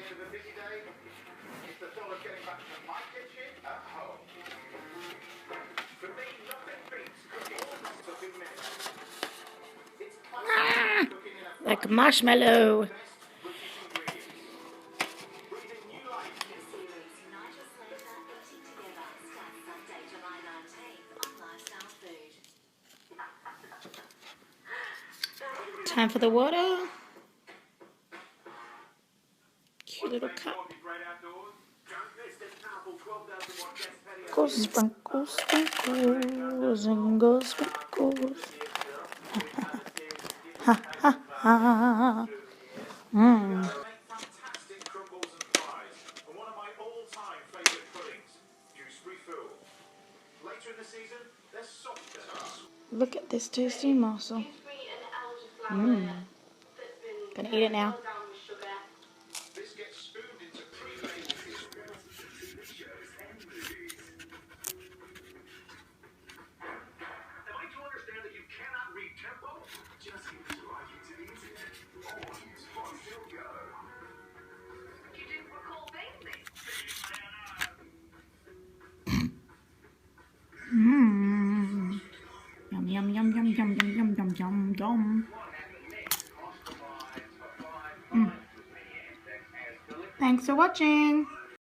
end of a busy day, it's the thought of getting back to my kitchen at home. For me, nothing beats cooking for 2 minutes. It's classic cooking in a Like marshmallow. Time for the water. Cute little cup. Sprinkles, sprinkles, and go sprinkles. Ha ha ha. Mmm. Fantastic crumbles and pies, and one of my all-time favourite puddings, gooseberry fool. Later in the season, they're softer. Look at this tasty morsel. Mmm. Gonna eat it now. This gets spooned into pre-made. Am I to understand that you cannot read tempo? Just use your logic to the internet. Or use fast still go. You didn't recall bathing. Mmm. Yum yum yum yum yum yum yum yum yum yum. Thanks for watching.